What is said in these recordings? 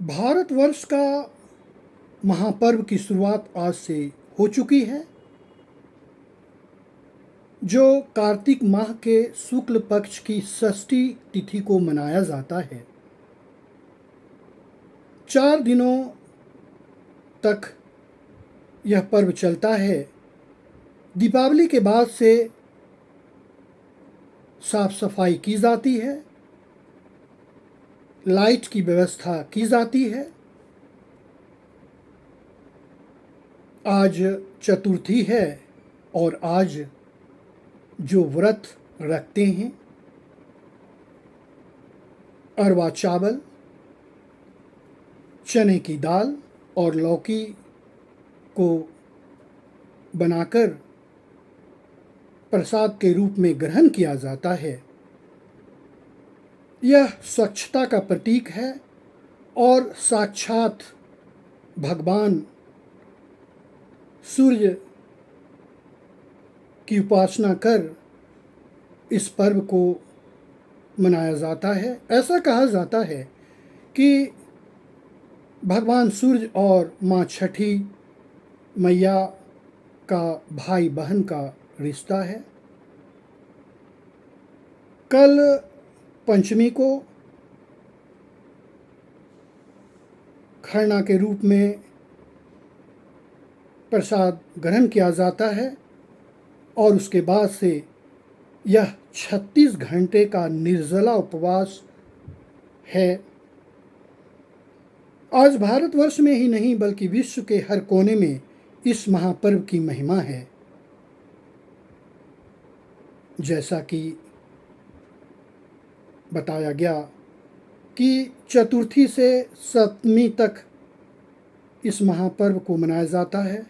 भारतवर्ष का महापर्व की शुरुआत आज से हो चुकी है, जो कार्तिक माह के शुक्ल पक्ष की षष्ठी तिथि को मनाया जाता है। 4 दिनों तक यह पर्व चलता है। दीपावली के बाद से साफ सफाई की जाती है, लाइट की व्यवस्था की जाती है। आज चतुर्थी है और आज जो व्रत रखते हैं, अरवा चावल, चने की दाल और लौकी को बनाकर प्रसाद के रूप में ग्रहण किया जाता है। यह स्वच्छता का प्रतीक है और साक्षात भगवान सूर्य की उपासना कर इस पर्व को मनाया जाता है। ऐसा कहा जाता है कि भगवान सूर्य और माँ छठी मैया का भाई बहन का रिश्ता है। कल पंचमी को खरना के रूप में प्रसाद ग्रहण किया जाता है और उसके बाद से यह 36 घंटे का निर्जला उपवास है। आज भारतवर्ष में ही नहीं बल्कि विश्व के हर कोने में इस महापर्व की महिमा है। जैसा कि बताया गया कि चतुर्थी से सप्तमी तक इस महापर्व को मनाया जाता है।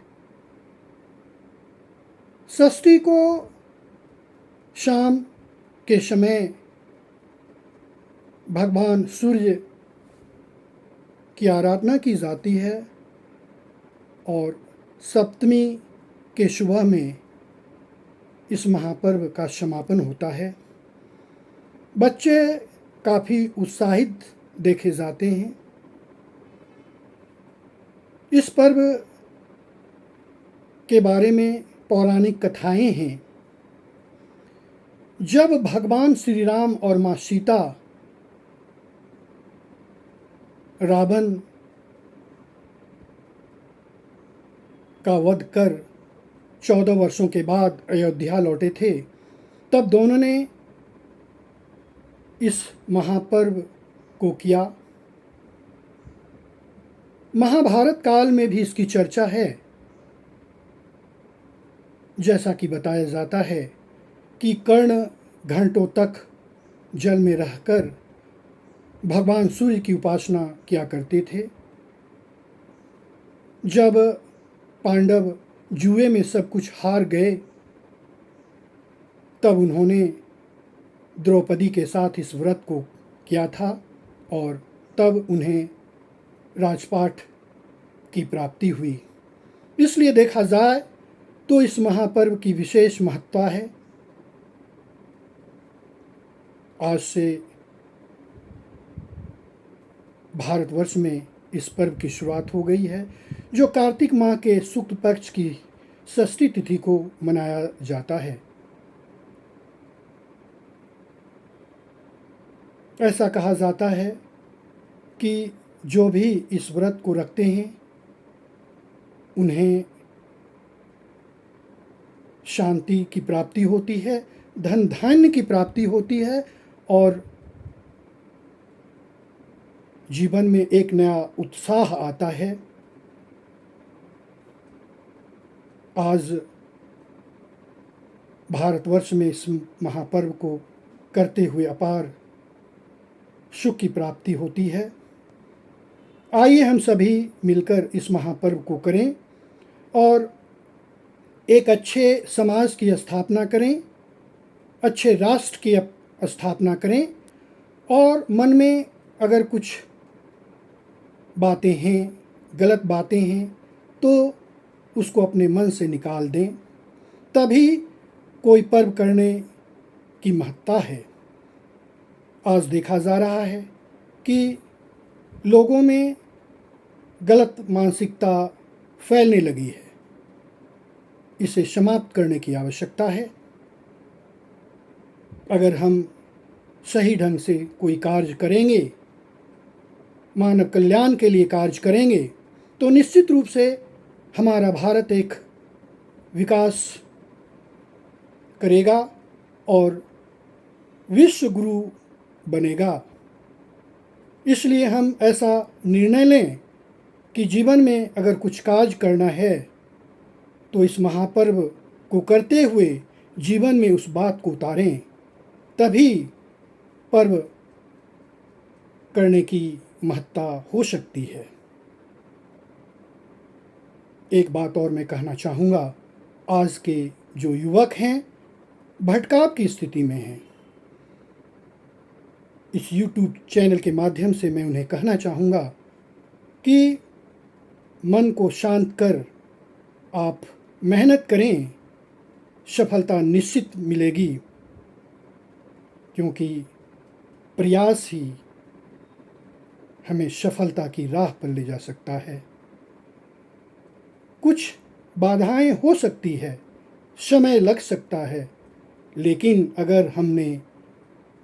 षष्ठी को शाम के समय भगवान सूर्य की आराधना की जाती है और सप्तमी के सुबह में इस महापर्व का समापन होता है। बच्चे काफ़ी उत्साहित देखे जाते हैं। इस पर्व के बारे में पौराणिक कथाएं हैं। जब भगवान श्री राम और माँ सीता रावण का वध कर 14 वर्षों के बाद अयोध्या लौटे थे, तब दोनों ने इस महापर्व को किया। महाभारत काल में भी इसकी चर्चा है। जैसा कि बताया जाता है कि कर्ण घंटों तक जल में रहकर भगवान सूर्य की उपासना किया करते थे। जब पांडव जुए में सब कुछ हार गए, तब उन्होंने द्रौपदी के साथ इस व्रत को किया था और तब उन्हें राजपाट की प्राप्ति हुई। इसलिए देखा जाए तो इस महापर्व की विशेष महत्ता है। आज से भारतवर्ष में इस पर्व की शुरुआत हो गई है, जो कार्तिक माह के शुक्ल पक्ष की षष्ठी तिथि को मनाया जाता है। ऐसा कहा जाता है कि जो भी इस व्रत को रखते हैं, उन्हें शांति की प्राप्ति होती है, धन धान्य की प्राप्ति होती है और जीवन में एक नया उत्साह आता है। आज भारतवर्ष में इस महापर्व को करते हुए अपार सुख की प्राप्ति होती है। आइए हम सभी मिलकर इस महापर्व को करें और एक अच्छे समाज की स्थापना करें, अच्छे राष्ट्र की स्थापना करें और मन में अगर कुछ बातें हैं, गलत बातें हैं, तो उसको अपने मन से निकाल दें। तभी कोई पर्व करने की महत्ता है। आज देखा जा रहा है कि लोगों में गलत मानसिकता फैलने लगी है। इसे समाप्त करने की आवश्यकता है। अगर हम सही ढंग से कोई कार्य करेंगे, मानव कल्याण के लिए कार्य करेंगे, तो निश्चित रूप से हमारा भारत एक विकास करेगा और विश्व गुरु बनेगा। इसलिए हम ऐसा निर्णय लें कि जीवन में अगर कुछ कार्य करना है तो इस महापर्व को करते हुए जीवन में उस बात को उतारें, तभी पर्व करने की महत्ता हो सकती है। एक बात और मैं कहना चाहूँगा, आज के जो युवक हैं भटकाव की स्थिति में हैं। इस YouTube चैनल के माध्यम से मैं उन्हें कहना चाहूँगा कि मन को शांत कर आप मेहनत करें, सफलता निश्चित मिलेगी, क्योंकि प्रयास ही हमें सफलता की राह पर ले जा सकता है। कुछ बाधाएं हो सकती है, समय लग सकता है, लेकिन अगर हमने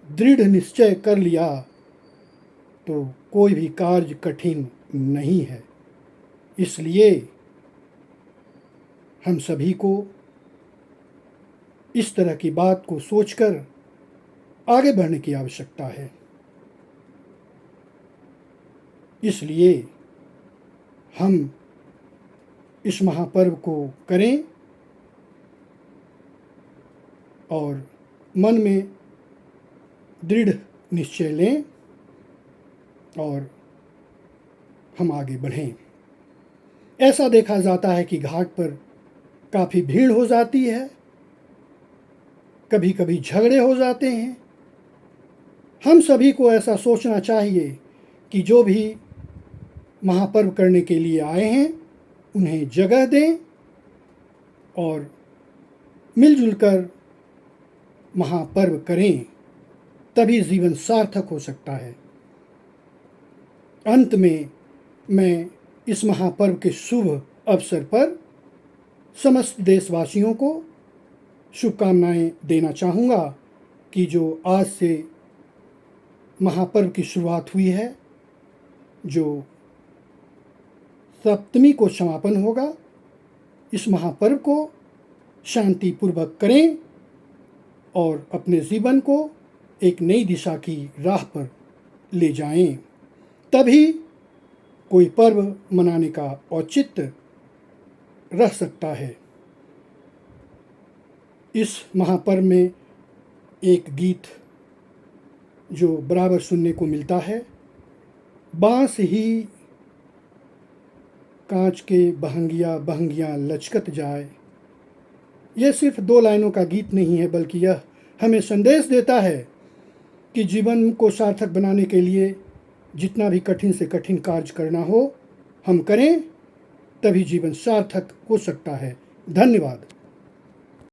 दृढ़ निश्चय कर लिया तो कोई भी कार्य कठिन नहीं है। इसलिए हम सभी को इस तरह की बात को सोचकर आगे बढ़ने की आवश्यकता है। इसलिए हम इस महापर्व को करें और मन में दृढ़ निश्चय लें और हम आगे बढ़ें। ऐसा देखा जाता है कि घाट पर काफ़ी भीड़ हो जाती है, कभी कभी झगड़े हो जाते हैं। हम सभी को ऐसा सोचना चाहिए कि जो भी महापर्व करने के लिए आए हैं उन्हें जगह दें और मिलजुल कर महापर्व करें, तभी जीवन सार्थक हो सकता है। अंत में मैं इस महापर्व के शुभ अवसर पर समस्त देशवासियों को शुभकामनाएं देना चाहूँगा कि जो आज से महापर्व की शुरुआत हुई है, जो सप्तमी को समापन होगा, इस महापर्व को शांतिपूर्वक करें और अपने जीवन को एक नई दिशा की राह पर ले जाएं। तभी कोई पर्व मनाने का औचित्य रह सकता है। इस महापर्व में एक गीत जो बराबर सुनने को मिलता है, बांस ही कांच के बहंगिया बहंगिया लचकत जाए। यह सिर्फ 2 लाइनों का गीत नहीं है, बल्कि यह हमें संदेश देता है कि जीवन को सार्थक बनाने के लिए जितना भी कठिन से कठिन कार्य करना हो हम करें, तभी जीवन सार्थक हो सकता है। धन्यवाद।